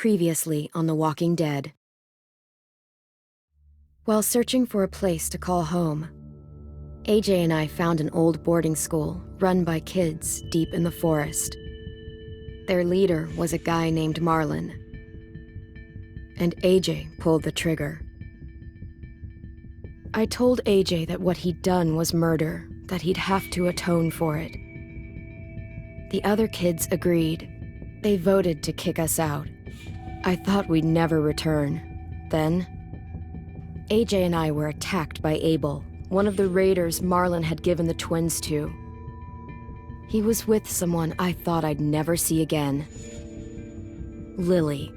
Previously on The Walking Dead. While searching for a place to call home, AJ and I found an old boarding school run by kids deep in the forest. Their leader was a guy named Marlon, and AJ pulled the trigger. I told AJ that what he'd done was murder, that he'd have to atone for it. The other kids agreed. They voted to kick us out. I thought we'd never return. Then, AJ and I were attacked by Abel, one of the raiders Marlon had given the twins to. He was with someone I thought I'd never see again. Lily.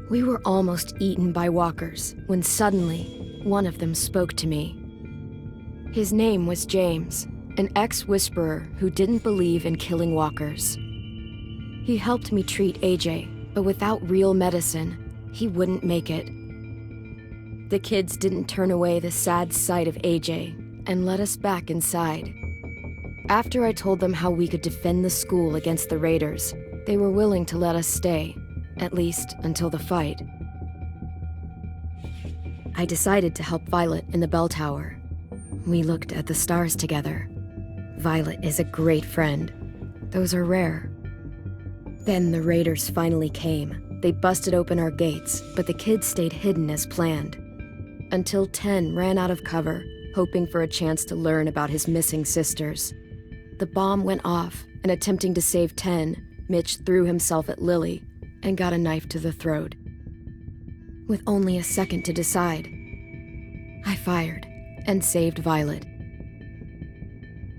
We were almost eaten by walkers when suddenly one of them spoke to me. His name was James, an ex-whisperer who didn't believe in killing walkers. He helped me treat AJ, but without real medicine, he wouldn't make it. The kids didn't turn away the sad sight of AJ and let us back inside. After I told them how we could defend the school against the raiders, they were willing to let us stay, at least until the fight. I decided to help Violet in the bell tower. We looked at the stars together. Violet is a great friend. Those are rare. Then the raiders finally came. They busted open our gates, but the kids stayed hidden as planned. Until 10 ran out of cover, hoping for a chance to learn about his missing sisters. The bomb went off, and attempting to save 10, Mitch threw himself at Lily and got a knife to the throat. With only a second to decide, I fired and saved Violet.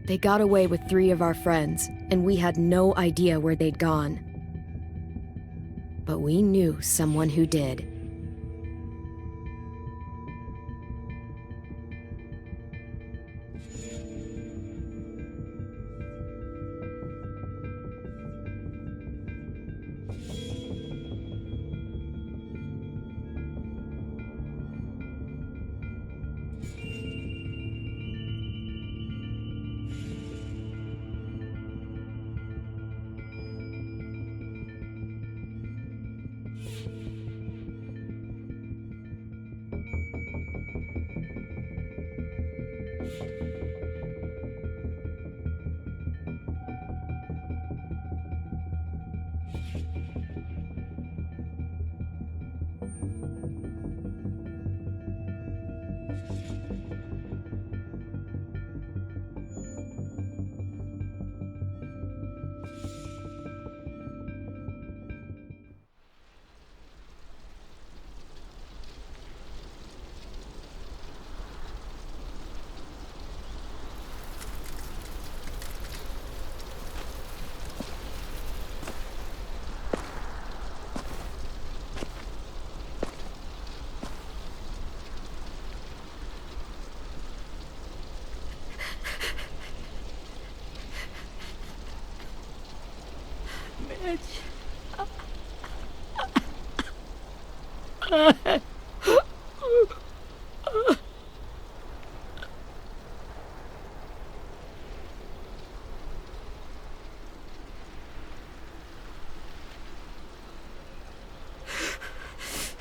They got away with 3 of our friends, and we had no idea where they'd gone. But we knew someone who did.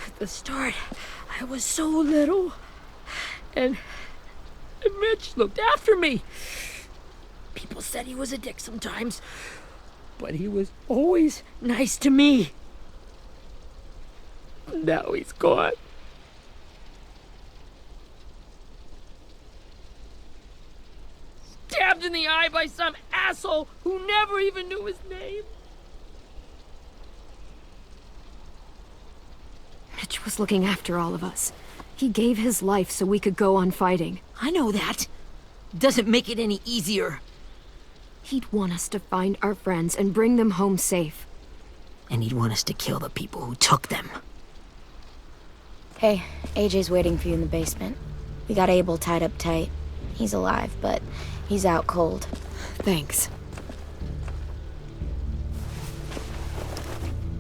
At the start, I was so little, and Mitch looked after me. People said he was a dick sometimes, but he was always nice to me. Now he's gone. Stabbed in the eye by some asshole who never even knew his name. Mitch was looking after all of us. He gave his life so we could go on fighting. I know that. Doesn't make it any easier. He'd want us to find our friends and bring them home safe. And he'd want us to kill the people who took them. Hey, AJ's waiting for you in the basement. We got Abel tied up tight. He's alive, but he's out cold. Thanks.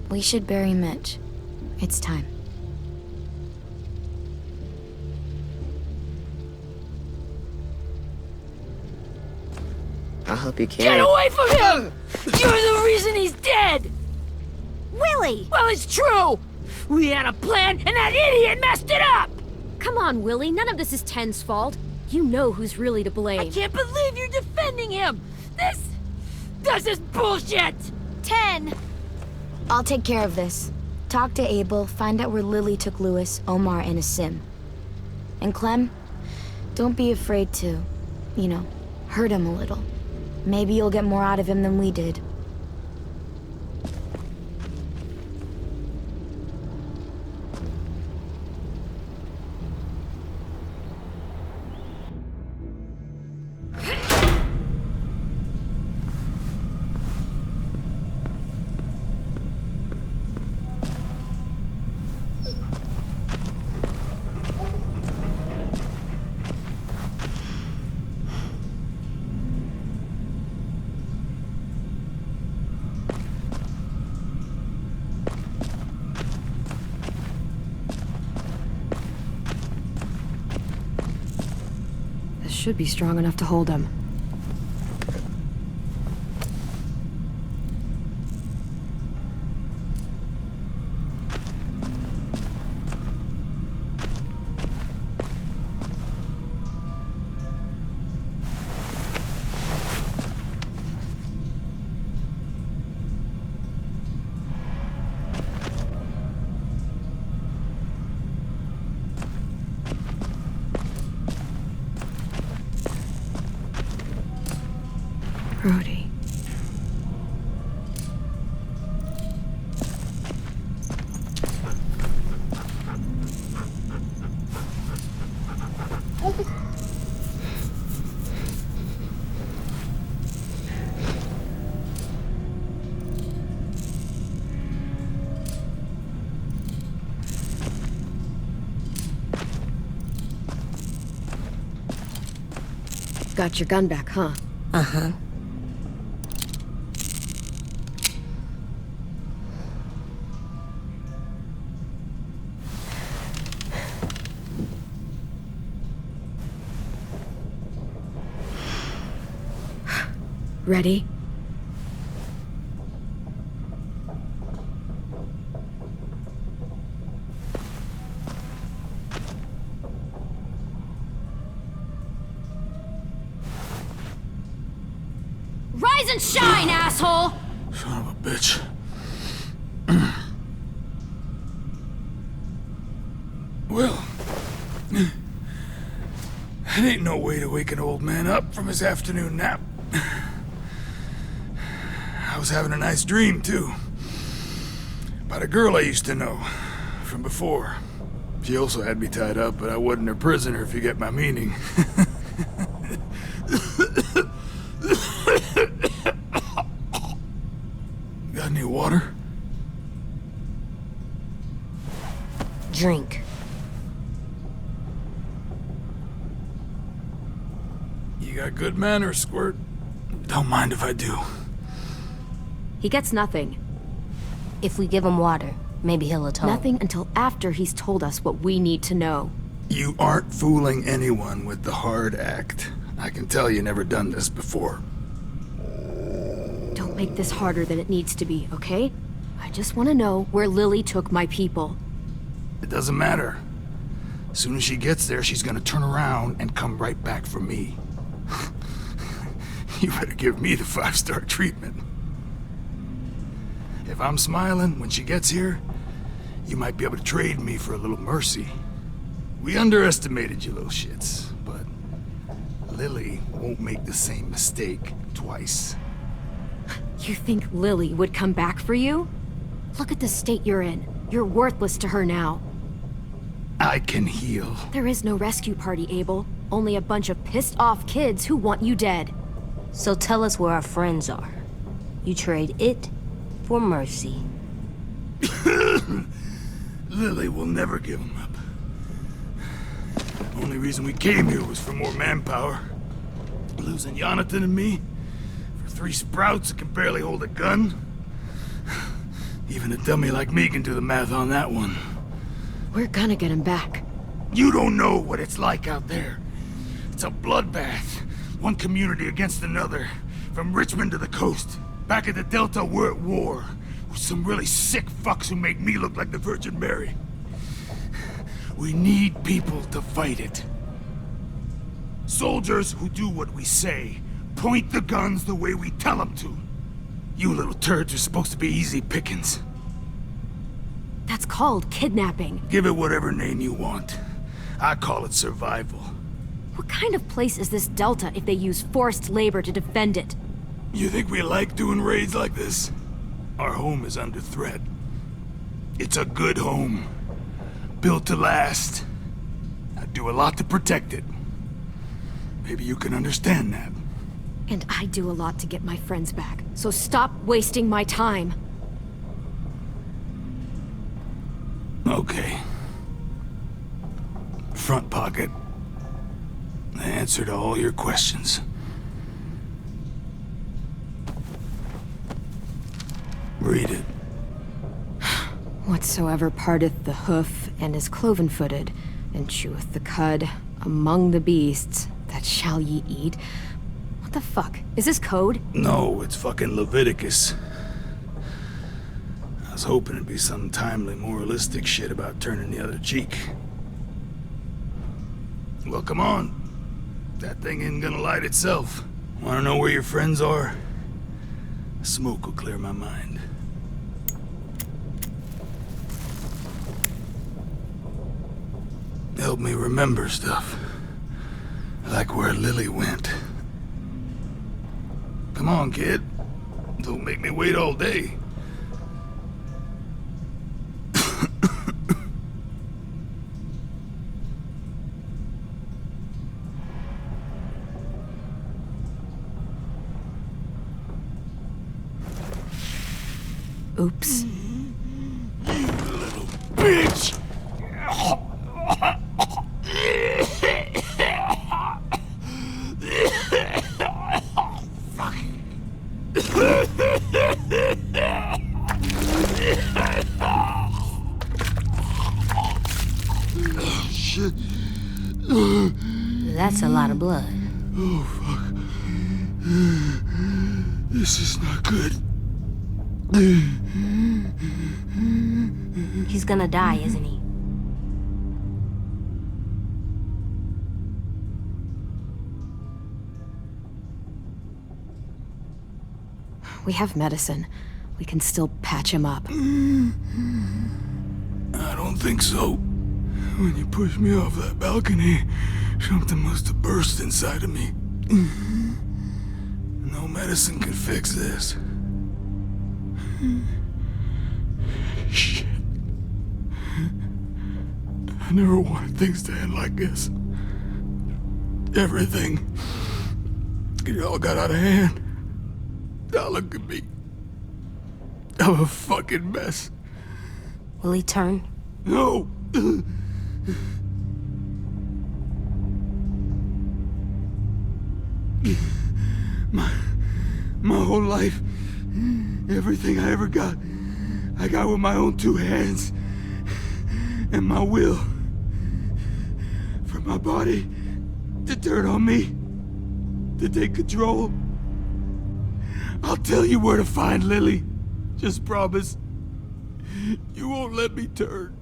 We should bury Mitch. It's time. I'll help you carry. Get away from him! You're the reason he's dead! Willie! Well, it's true! We had a plan, and that idiot messed it up! Come on, Willie, none of this is Ten's fault. You know who's really to blame. I can't believe you're defending him! This is bullshit! 10! I'll take care of this. Talk to Abel, find out where Lily took Lewis, Omar, and a sim. And Clem, don't be afraid to, hurt him a little. Maybe you'll get more out of him than we did. Should be strong enough to hold him. Brody. Got your gun back, huh? Uh-huh. Ready? Rise and shine, asshole! Son of a bitch. Well, that ain't no way to wake an old man up from his afternoon nap. I was having a nice dream, too. About a girl I used to know from before. She also had me tied up, but I wasn't her prisoner, if you get my meaning. Got any water? Drink. You got good manners, Squirt. Don't mind if I do. He gets nothing. If we give him water, maybe he'll atone. Nothing until after he's told us what we need to know. You aren't fooling anyone with the hard act. I can tell you never done this before. Don't make this harder than it needs to be, okay? I just want to know where Lily took my people. It doesn't matter. As soon as she gets there, she's gonna turn around and come right back for me. You better give me the 5-star treatment. If I'm smiling when she gets here, you might be able to trade me for a little mercy. We underestimated you little shits, but Lily won't make the same mistake twice. You think Lily would come back for you? Look at the state you're in. You're worthless to her now. I can heal. There is no rescue party, Abel. Only a bunch of pissed-off kids who want you dead. So tell us where our friends are. You trade it for mercy. Lily will never give him up. Only reason we came here was for more manpower. Losing Jonathan and me for 3 sprouts that can barely hold a gun. Even a dummy like me can do the math on that one. We're gonna get him back. You don't know what it's like out there. It's a bloodbath. One community against another. From Richmond to the coast. Back at the Delta, we're at war. with some really sick fucks who make me look like the Virgin Mary. We need people to fight it. Soldiers who do what we say, point the guns the way we tell them to. You little turds are supposed to be easy pickings. That's called kidnapping. Give it whatever name you want. I call it survival. What kind of place is this Delta if they use forced labor to defend it? You think we like doing raids like this? Our home is under threat. It's a good home. Built to last. I do a lot to protect it. Maybe you can understand that. And I do a lot to get my friends back, so stop wasting my time. Okay. Front pocket. The answer to all your questions. Read it. Whatsoever parteth the hoof and is cloven-footed, and cheweth the cud among the beasts, that shall ye eat. What the fuck? Is this code? No, it's fucking Leviticus. I was hoping it'd be some timely, moralistic shit about turning the other cheek. Well, come on. That thing ain't gonna light itself. Wanna know where your friends are? Smoke will clear my mind. Help me remember stuff. Like where Lily went. Come on, kid. Don't make me wait all day. Oops. You little bitch! Shit. That's a lot of blood. Oh, fuck. This is not good. He's gonna die, isn't he? We have medicine. We can still patch him up. I don't think so. When you pushed me off that balcony, something must have burst inside of me. No medicine can fix this. Shit. I never wanted things to end like this. Everything. It all got out of hand. Now look at me. I'm a fucking mess. Will he turn? No. My whole life, everything I ever got, I got with my own two hands and my will. For my body to turn on me, to take control. I'll tell you where to find Lily. Just promise. You won't let me turn.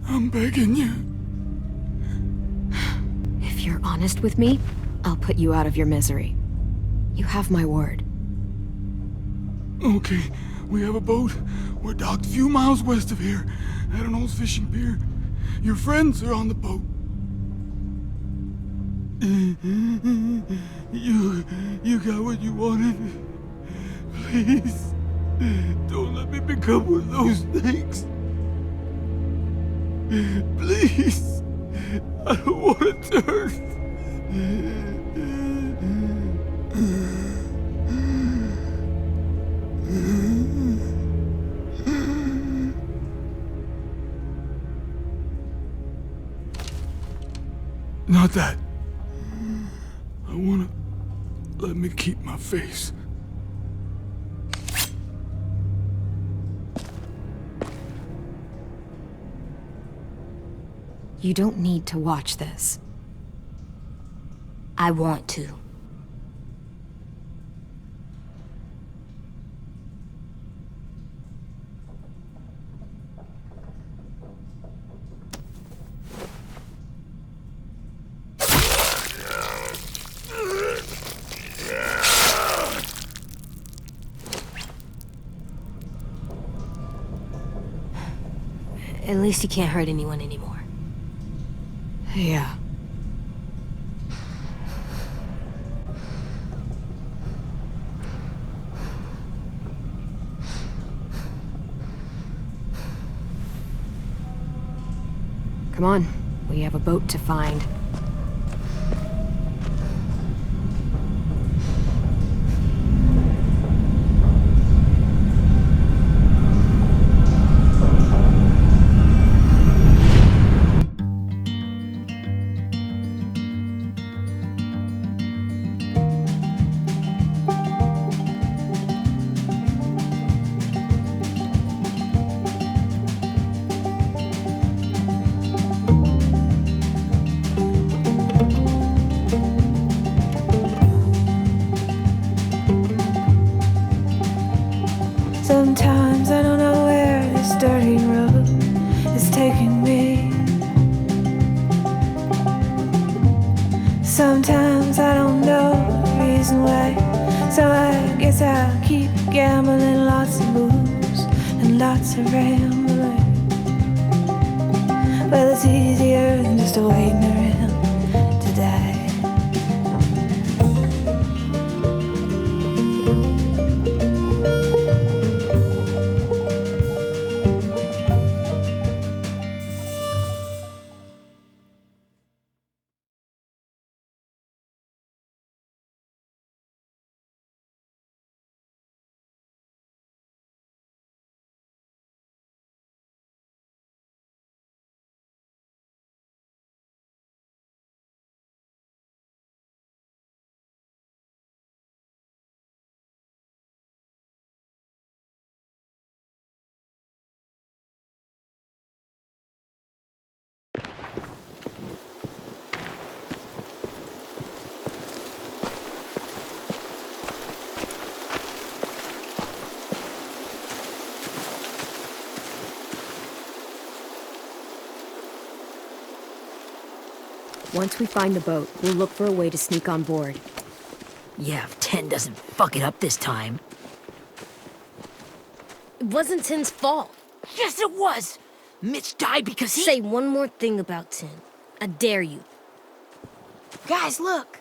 I'm begging you. If you're honest with me, I'll put you out of your misery. You have my word. Okay, we have a boat. We're docked a few miles west of here, at an old fishing pier. Your friends are on the boat. You got what you wanted. Please, don't let me become one of those things. Please, I don't want to turn. Not that. I wanna let me keep my face. You don't need to watch this. I want to. At least you can't hurt anyone anymore. Yeah. Come on, we have a boat to find. Sometimes I don't know where this dirty road is taking me. Sometimes I don't know the reason why. So I guess I'll keep gambling, lots of moves and lots of rambling. Well, it's easier than just waiting around to die. Once we find the boat, we'll look for a way to sneak on board. Yeah, if 10 doesn't fuck it up this time. It wasn't Tin's fault. Yes, it was! Mitch died because he— Say one more thing about Tin. I dare you. Guys, look!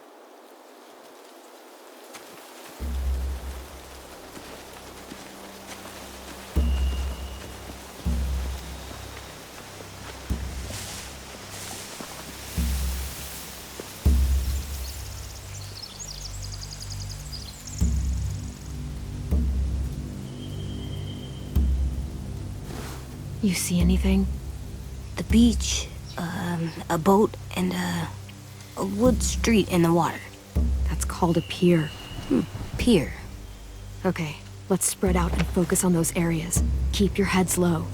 You see anything? The beach, a boat, and a wood street in the water. That's called a pier. Pier. Okay, let's spread out and focus on those areas. Keep your heads low.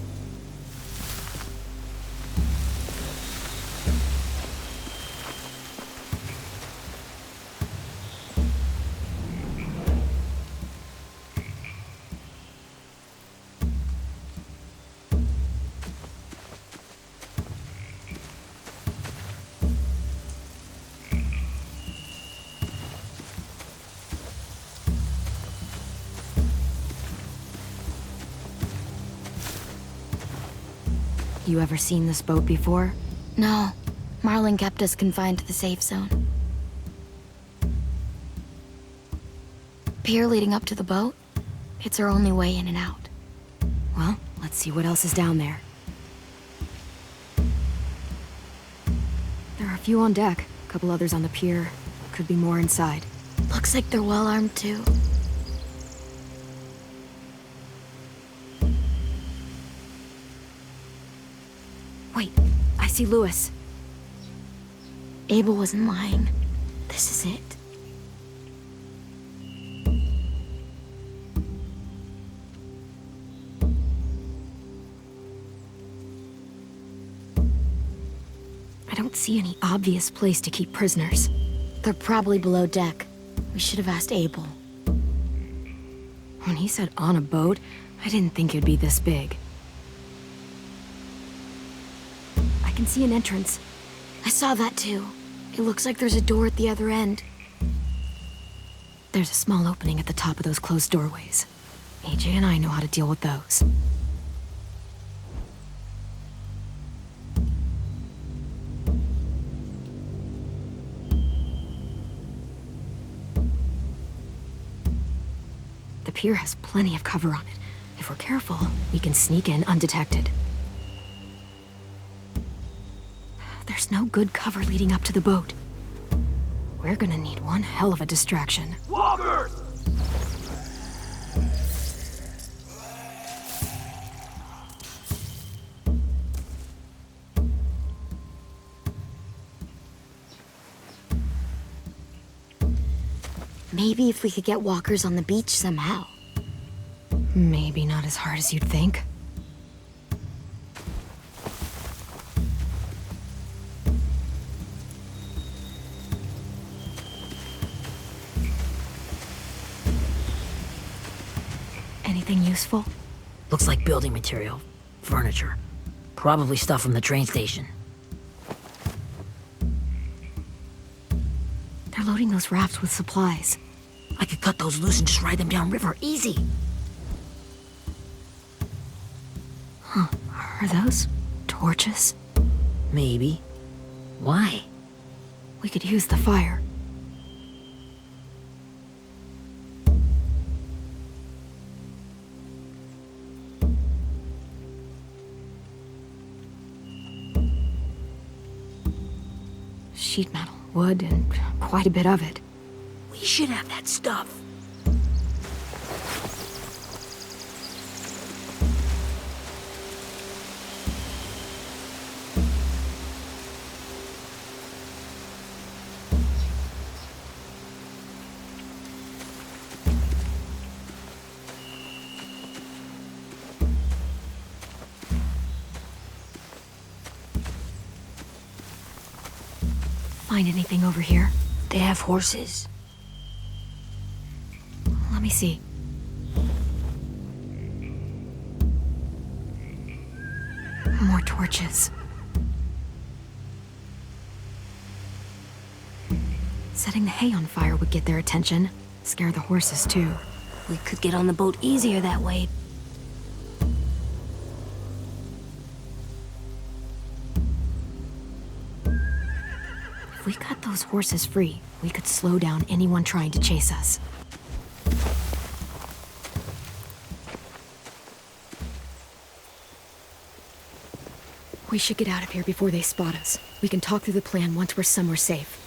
You ever seen this boat before? No. Marlin kept us confined to the safe zone. Pier leading up to the boat? It's our only way in and out. Well, let's see what else is down there. There are a few on deck, a couple others on the pier. Could be more inside. Looks like they're well armed too. Wait, I see Lewis. Abel wasn't lying. This is it. I don't see any obvious place to keep prisoners. They're probably below deck. We should have asked Abel. When he said on a boat, I didn't think it'd be this big. I can see an entrance. I saw that too. It looks like there's a door at the other end. There's a small opening at the top of those closed doorways. AJ and I know how to deal with those. The pier has plenty of cover on it. If we're careful, we can sneak in undetected. There's no good cover leading up to the boat. We're gonna need one hell of a distraction. Walkers! Maybe if we could get walkers on the beach somehow. Maybe not as hard as you'd think. Anything useful? Looks like building material. Furniture. Probably stuff from the train station. They're loading those rafts with supplies. I could cut those loose and just ride them downriver. Easy. Are those torches? Maybe. Why? We could use the fire. Sheet metal, wood, and quite a bit of it. We should have that stuff. Find anything over here? They have horses. Let me see. More torches. Setting the hay on fire would get their attention. Scare the horses, too. We could get on the boat easier that way. If we cut those horses free, we could slow down anyone trying to chase us. We should get out of here before they spot us. We can talk through the plan once we're somewhere safe.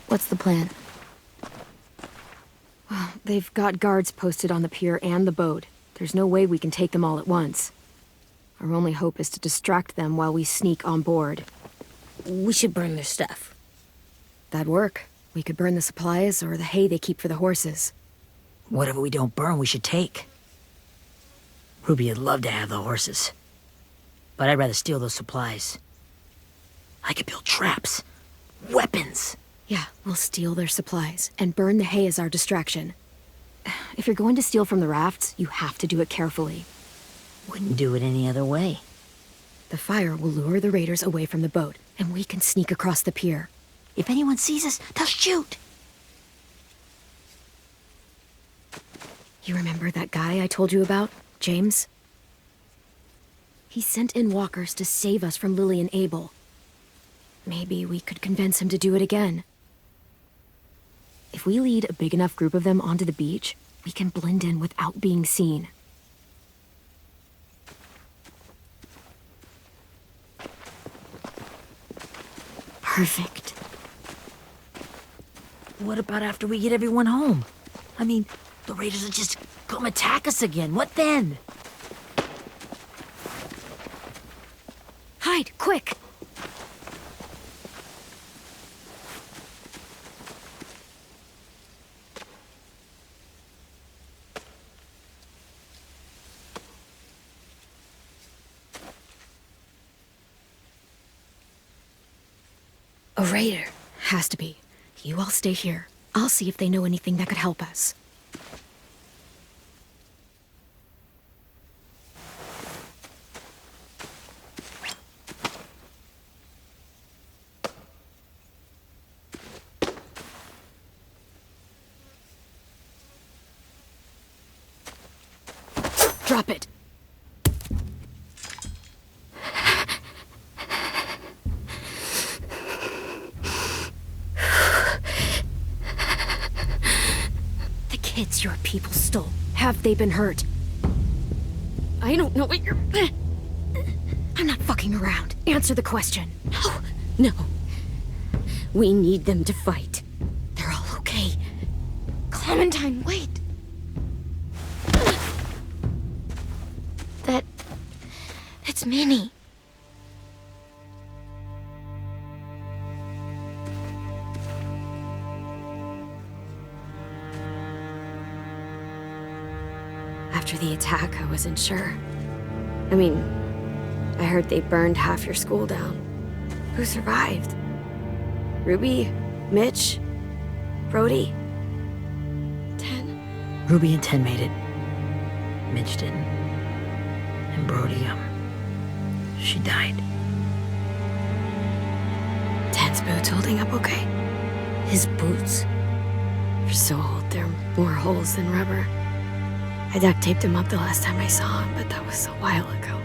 What's the plan? Well, they've got guards posted on the pier and the boat. There's no way we can take them all at once. Our only hope is to distract them while we sneak on board. We should burn their stuff. That'd work. We could burn the supplies or the hay they keep for the horses. Whatever we don't burn, we should take. Ruby would love to have the horses. But I'd rather steal those supplies. I could build traps. Weapons. Yeah, we'll steal their supplies and burn the hay as our distraction. If you're going to steal from the rafts, you have to do it carefully. Wouldn't do it any other way. The fire will lure the raiders away from the boat, and we can sneak across the pier. If anyone sees us, they'll shoot. You remember that guy I told you about, James? He sent in walkers to save us from Lily and Abel. Maybe we could convince him to do it again. If we lead a big enough group of them onto the beach, we can blend in without being seen. Perfect. What about after we get everyone home? I mean, the raiders will just come attack us again. What then? Hide, quick! A raider. Has to be. You all stay here. I'll see if they know anything that could help us. Drop it. The kids your people stole. Have they been hurt? I don't know what you're... I'm not fucking around. Answer the question. No. We need them to fight. They're all okay. Clementine, wait. That's Minnie. After the attack, I wasn't sure. I mean, I heard they burned half your school down. Who survived? Ruby? Mitch? Brody? 10? Ruby and 10 made it. Mitch didn't. And Brody, she died. 10's boots holding up okay? His boots? They're so old, there are more holes than rubber. I duct taped him up the last time I saw him, but that was a while ago.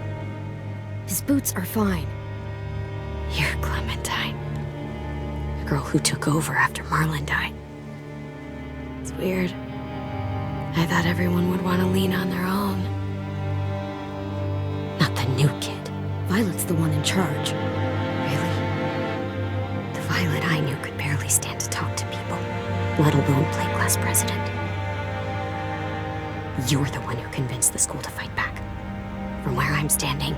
His boots are fine. You're Clementine. The girl who took over after Marlon died. It's weird. I thought everyone would want to lean on their own. Not the new kid. Violet's the one in charge. Really? The Violet I knew could barely stand to talk to people, let alone play class president. You're the one who convinced the school to fight back. From where I'm standing,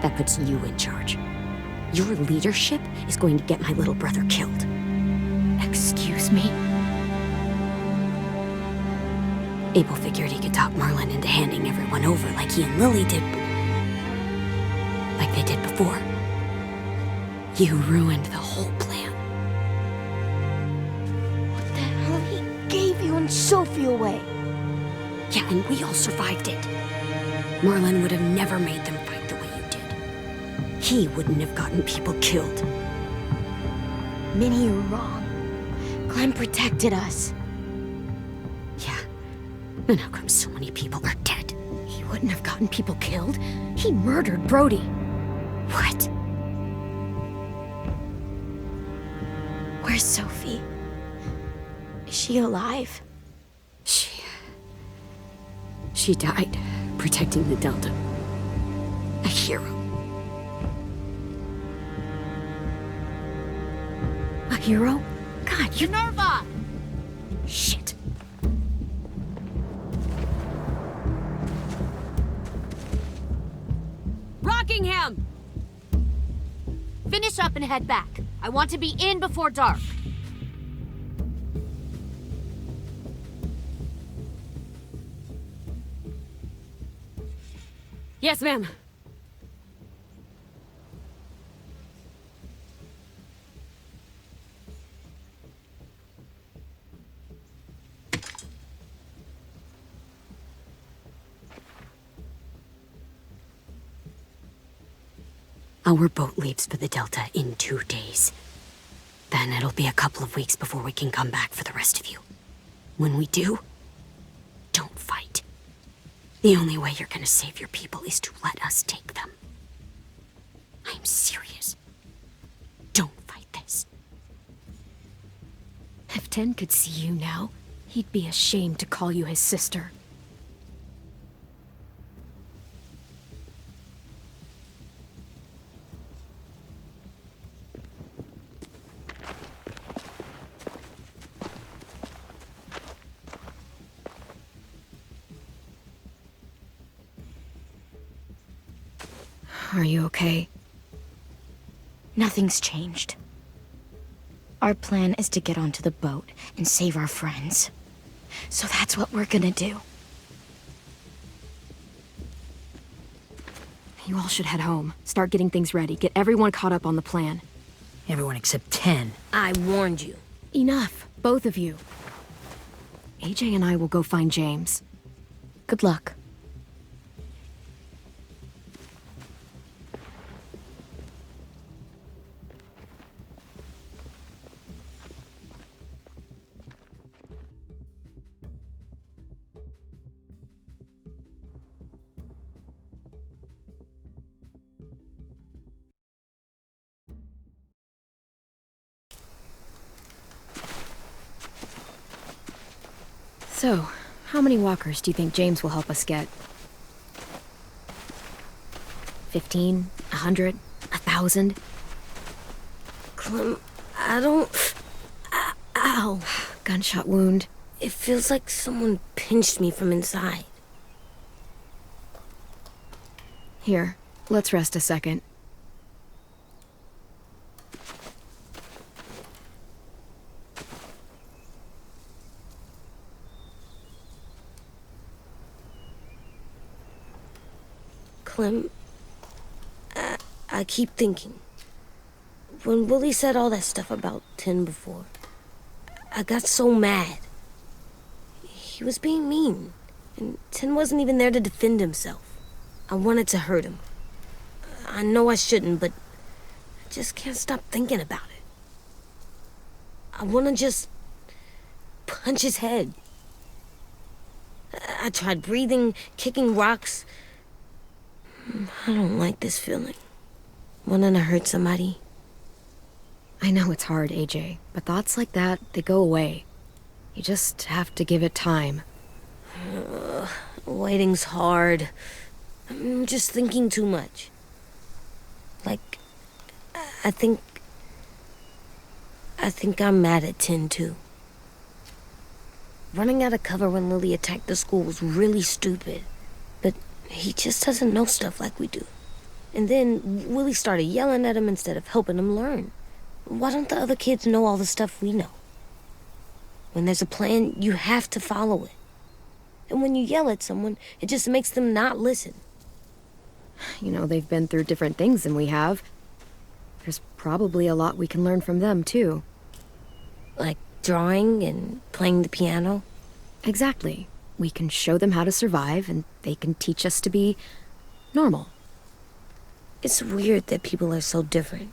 that puts you in charge. Your leadership is going to get my little brother killed. Excuse me? Abel figured he could talk Marlon into handing everyone over like he and Lily did. Like they did before. You ruined the whole plan. What the hell? He gave you and Sophie away. Yeah, and we all survived it. Marlon would have never made them fight the way you did. He wouldn't have gotten people killed. Minnie, you're wrong. Clem protected us. Yeah, and how come so many people are dead? He wouldn't have gotten people killed. He murdered Brody. What? Where's Sophie? Is she alive? She died, protecting the Delta. A hero. A hero? God, you're... Nerva! Shit. Rockingham! Finish up and head back. I want to be in before dark. Yes, ma'am. Our boat leaves for the Delta in 2 days. Then it'll be a couple of weeks before we can come back for the rest of you. When we do, don't fight. The only way you're gonna save your people is to let us take them. I'm serious. Don't fight this. If 10 could see you now, he'd be ashamed to call you his sister. Are you okay? Nothing's changed. Our plan is to get onto the boat and save our friends. So that's what we're gonna do. You all should head home. Start getting things ready. Get everyone caught up on the plan. Everyone except 10. I warned you. Enough, both of you. AJ and I will go find James. Good luck. So, how many walkers do you think James will help us get? 15? 100? 1,000? Clem, I don't... Ow. Gunshot wound. It feels like someone pinched me from inside. Here, let's rest a second. Clem, I keep thinking. When Willie said all that stuff about Tin before, I got so mad. He was being mean, and Tin wasn't even there to defend himself. I wanted to hurt him. I know I shouldn't, but I just can't stop thinking about it. I want to just punch his head. I tried breathing, kicking rocks. I don't like this feeling. Wanting to hurt somebody. I know it's hard, AJ, but thoughts like that, they go away. You just have to give it time. Waiting's hard. I'm just thinking too much. Like, I think I'm mad at Tin, too. Running out of cover when Lily attacked the school was really stupid. But he just doesn't know stuff like we do. And then Willie started yelling at him instead of helping him learn. Why don't the other kids know all the stuff we know? When there's a plan, you have to follow it. And when you yell at someone, it just makes them not listen. You know, they've been through different things than we have. There's probably a lot we can learn from them, too. Like drawing and playing the piano? Exactly. We can show them how to survive, and they can teach us to be normal. It's weird that people are so different.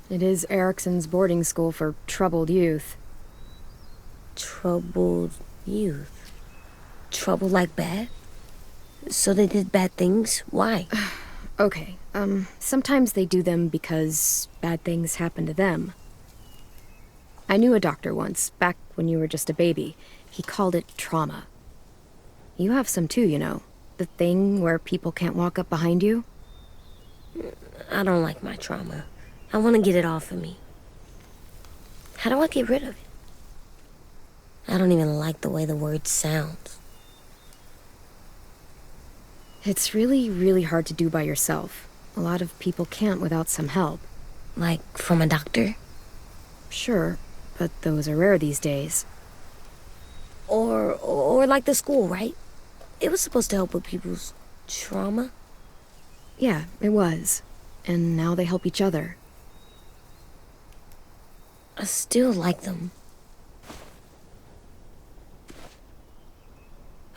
It is Erickson's boarding school for troubled youth. Troubled youth? Trouble like bad? So they did bad things? Why? Okay, sometimes they do them because bad things happen to them. I knew a doctor once, back when you were just a baby. He called it trauma. You have some too, you know. The thing where people can't walk up behind you. I don't like my trauma. I want to get it off of me. How do I get rid of it? I don't even like the way the word sounds. It's really, really hard to do by yourself. A lot of people can't without some help. Like from a doctor? Sure, but those are rare these days. Or like the school, right? It was supposed to help with people's trauma. Yeah, it was. And now they help each other. I still like them.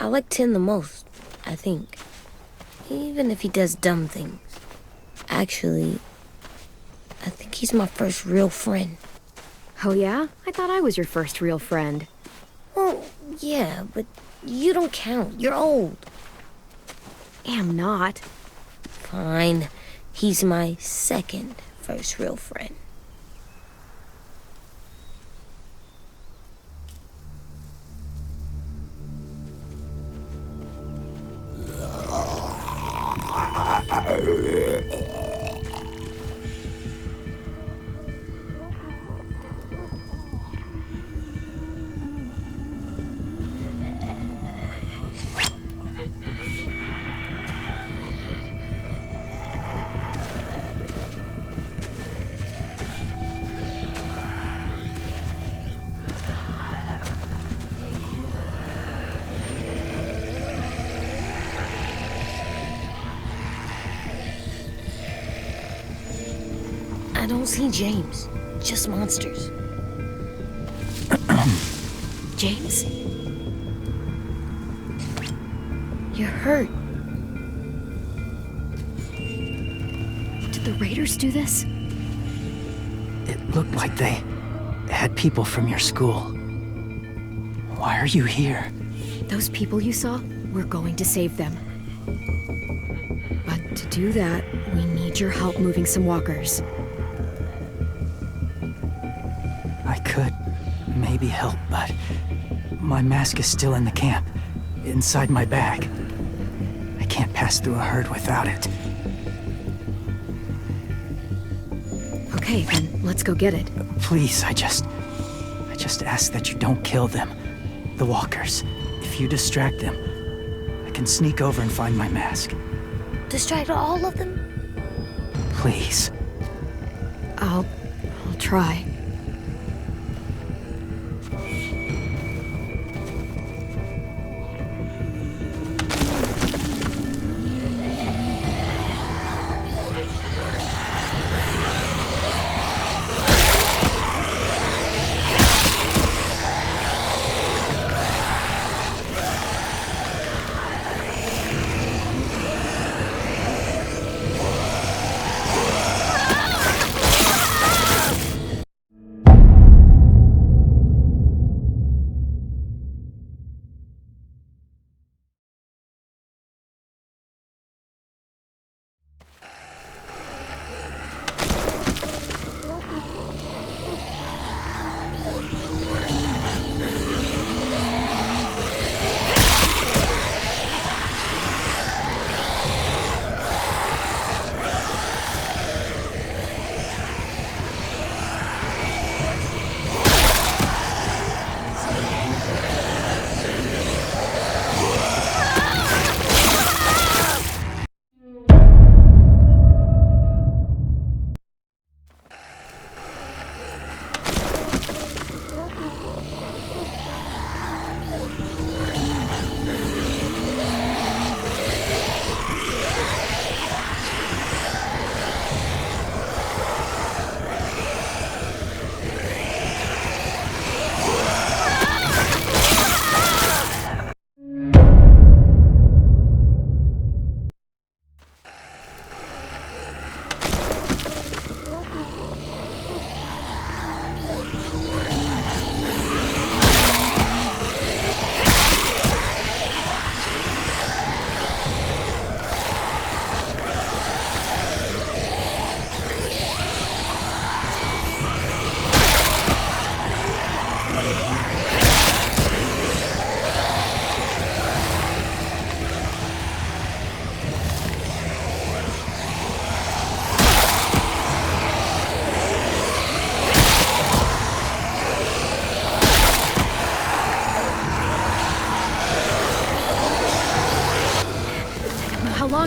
I like Tin the most, I think. Even if he does dumb things. Actually, I think he's my first real friend. Oh yeah? I thought I was your first real friend. Well, yeah, but you don't count. You're old. Am not. Fine. He's my second first real friend. I don't see James, just monsters. James? You're hurt. Did the Raiders do this? It looked like they had people from your school. Why are you here? Those people you saw, we're going to save them. But to do that, we need your help moving some walkers. I could maybe help, but My mask is still in the camp, inside my bag. I can't pass through a herd without it. Okay, then let's go get it. Please, I just ask that you don't kill them. The walkers. If you distract them, I can sneak over and find my mask. Distract all of them? Please. I'll try.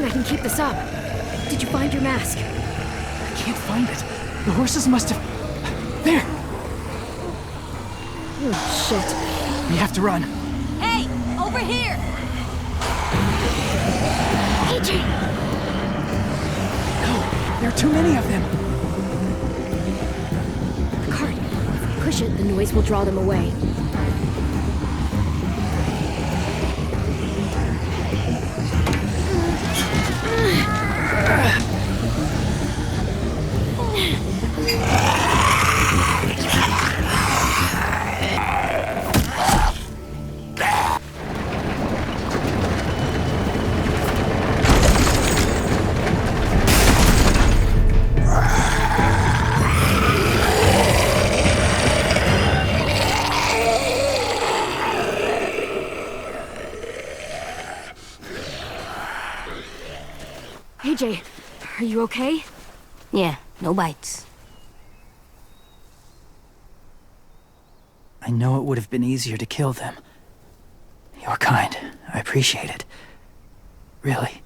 I can keep this up. Did you find your mask? I can't find it. The horses must have... There! Oh, shit. We have to run. Hey! Over here! AJ! No, there are too many of them. The cart. If we push it, the noise will draw them away. AJ, are you okay? Yeah, no bites. I know it would have been easier to kill them. You're kind. I appreciate it. Really.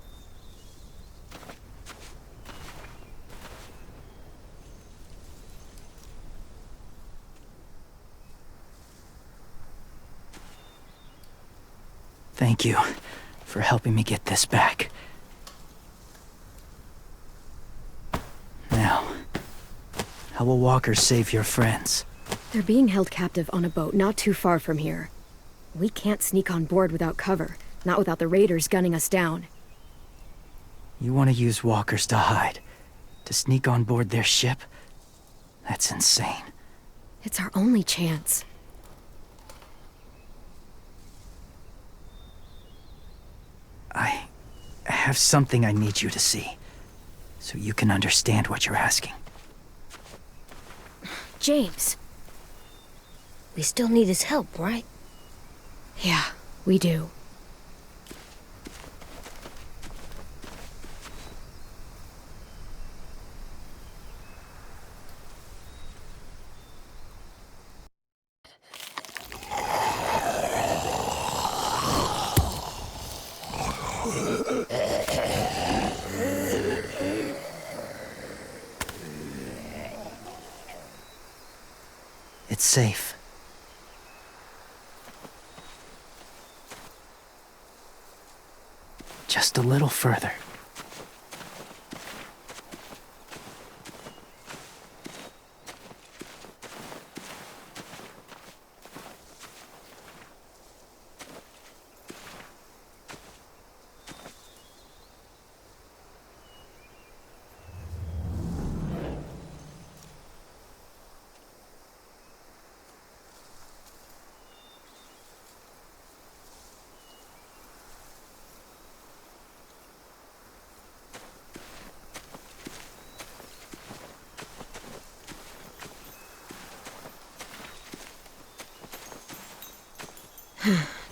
Thank you for helping me get this back. Now, how will walkers save your friends? They're being held captive on a boat not too far from here. We can't sneak on board without cover, not without the raiders gunning us down. You want to use walkers to hide? To sneak on board their ship? That's insane. It's our only chance. I have something I need you to see, so you can understand what you're asking. James. We still need his help, right? Yeah, we do. It's safe. Just a little further.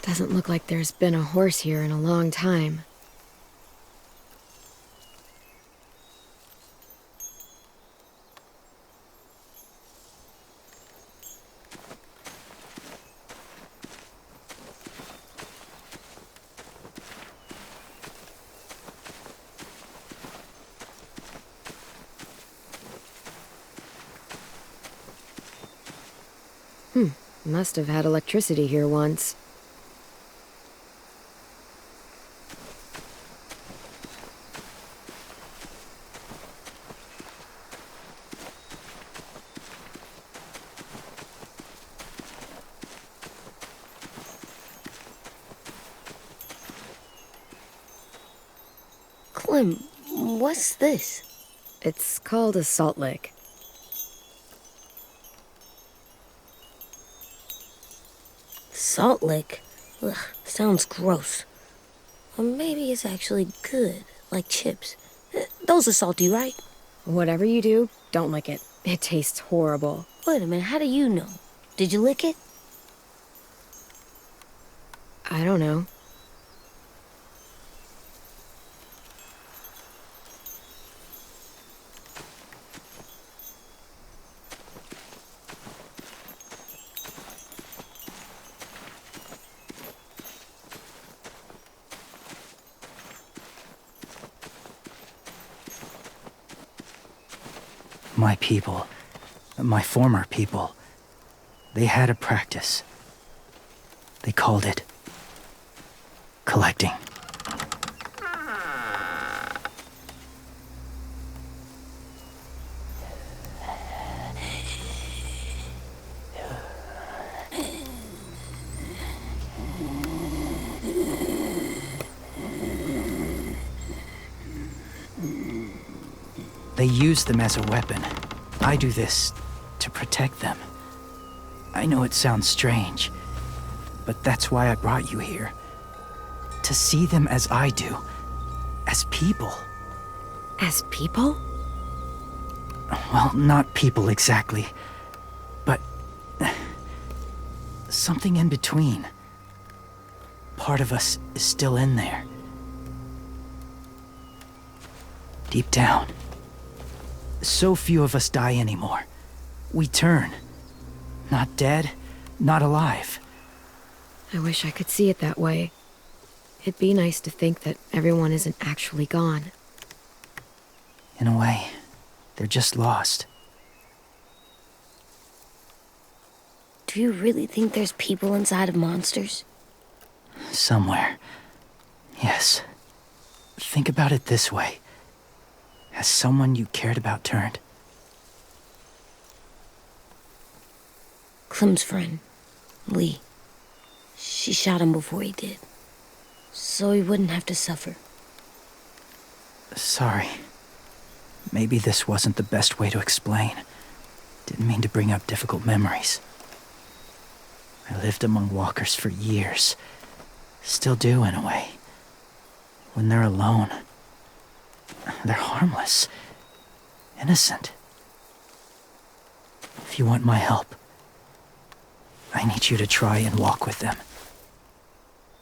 Doesn't look like there's been a horse here in a long time. Must have had electricity here once. Clem, what's this? It's called a salt lick. Salt lick? Ugh, sounds gross. Or maybe it's actually good, like chips. Those are salty, right? Whatever you do, don't lick it. It tastes horrible. Wait a minute, how do you know? Did you lick it? I don't know. My people, my former people, they had a practice. They called it collecting. They use them as a weapon. I do this to protect them. I know it sounds strange, but that's why I brought you here. To see them as I do. As people. As people? Well, not people exactly, but something in between. Part of us is still in there. Deep down. So few of us die anymore. We turn. Not dead, not alive. I wish I could see it that way. It'd be nice to think that everyone isn't actually gone. In a way, they're just lost. Do you really think there's people inside of monsters? Somewhere. Yes. Think about it this way. Has someone you cared about turned? Clem's friend, Lee. She shot him before he did. So he wouldn't have to suffer. Sorry. Maybe this wasn't the best way to explain. Didn't mean to bring up difficult memories. I lived among walkers for years. Still do, in a way. When they're alone, they're harmless. Innocent. If you want my help, I need you to try and walk with them.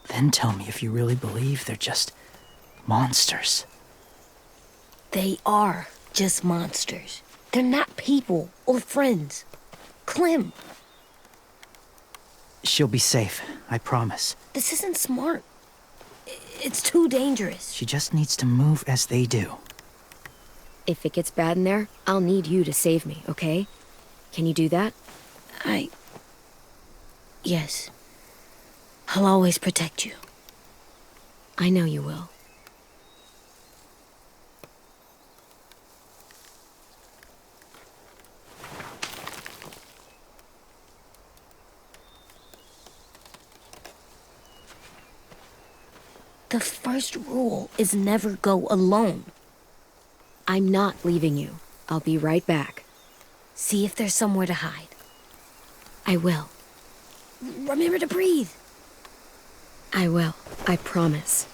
Then tell me if you really believe they're just monsters. They are just monsters. They're not people or friends. Clem, She'll be safe, I promise. this isn't smart. It's too dangerous. She just needs to move as they do. If it gets bad in there, I'll need you to save me, okay? Can you do that? Yes. I'll always protect you. I know you will. The first rule is never go alone. I'm not leaving you. I'll be right back. See if there's somewhere to hide. I will. Remember to breathe. I will. I promise.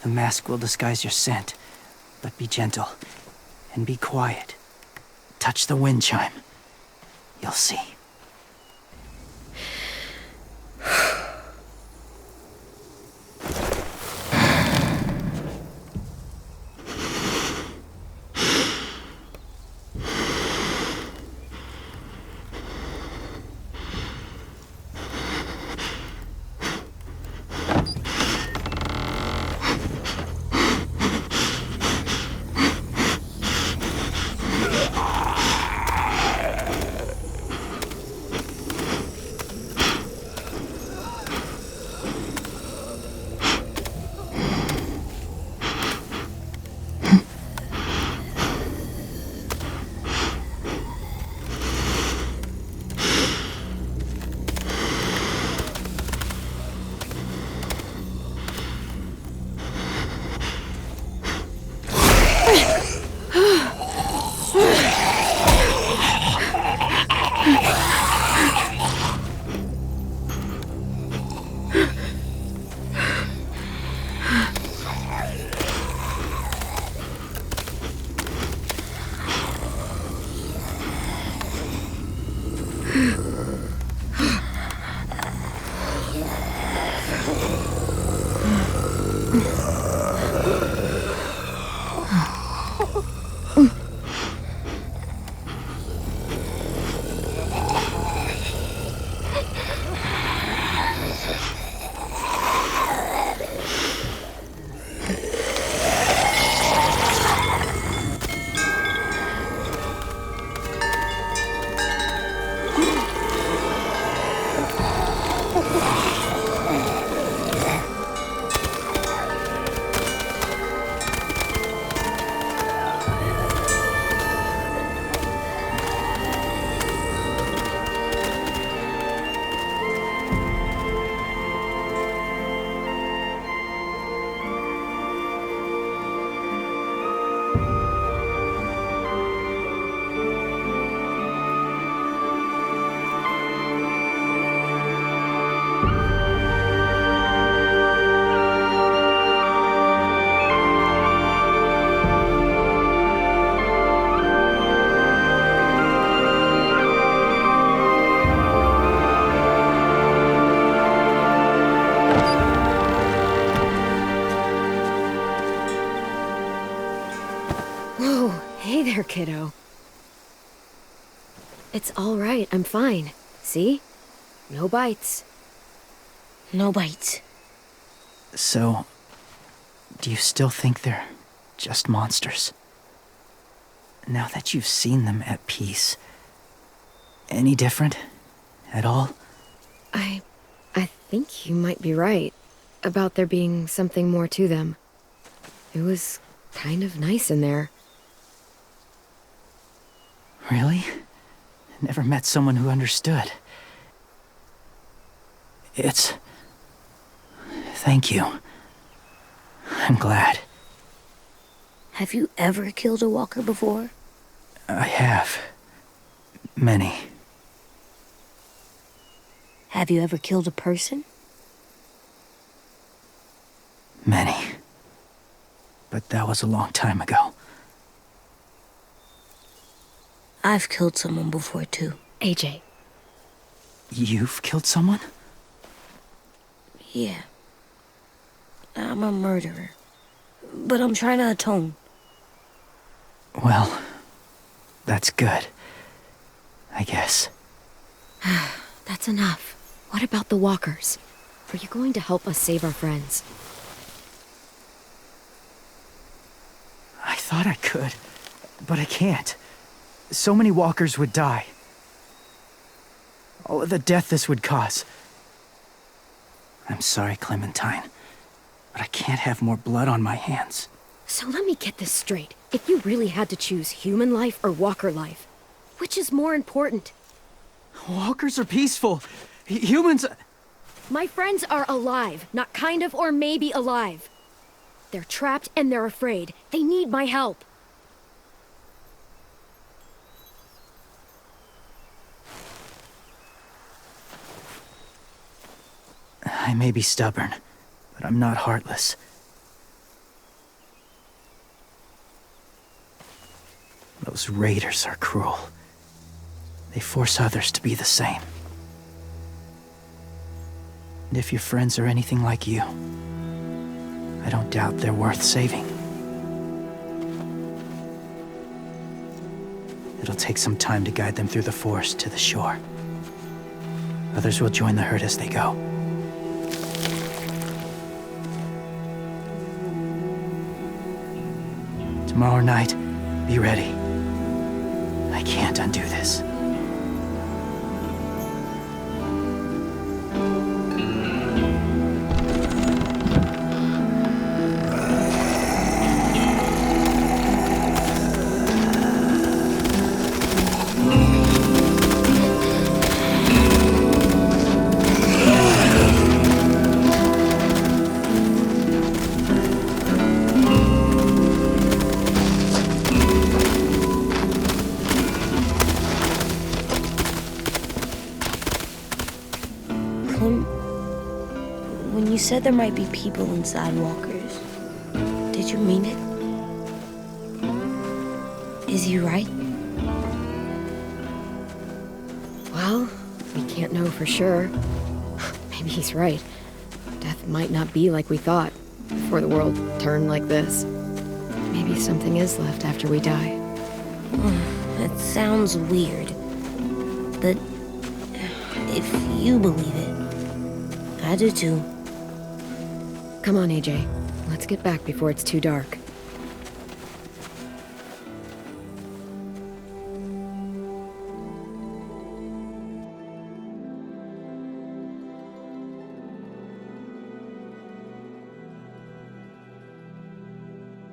The mask will disguise your scent, but be gentle and be quiet. Touch the wind chime. You'll see. Kiddo. It's all right. I'm fine. See? No bites. No bites. So, do you still think they're just monsters? Now that you've seen them at peace, any different at all? I think you might be right about there being something more to them. It was kind of nice in there. Really? Never met someone who understood. Thank you. I'm glad. Have you ever killed a walker before? I have. Many. Have you ever killed a person? Many. But that was a long time ago. I've killed someone before, too. AJ, You've killed someone? Yeah. I'm a murderer. But I'm trying to atone. Well, that's good. I guess. That's enough. What about the walkers? Are you going to help us save our friends? I thought I could, but I can't. So many walkers would die. All of the death this would cause. I'm sorry, Clementine, but I can't have more blood on my hands. So let me get this straight. If you really had to choose human life or walker life, which is more important? Walkers are peaceful. Humans... My friends are alive, not kind of or maybe alive. They're trapped and they're afraid. They need my help. I may be stubborn, but I'm not heartless. Those raiders are cruel. They force others to be the same. And if your friends are anything like you, I don't doubt they're worth saving. It'll take some time to guide them through the forest to the shore. Others will join the herd as they go. Tomorrow night, be ready. I can't undo this. When you said there might be people inside walkers, did you mean it? Is he right? Well, we can't know for sure. Maybe he's right. Death might not be like we thought before the world turned like this. Maybe something is left after we die. That sounds weird. But if you believe it, I do too. Come on, AJ. Let's get back before it's too dark.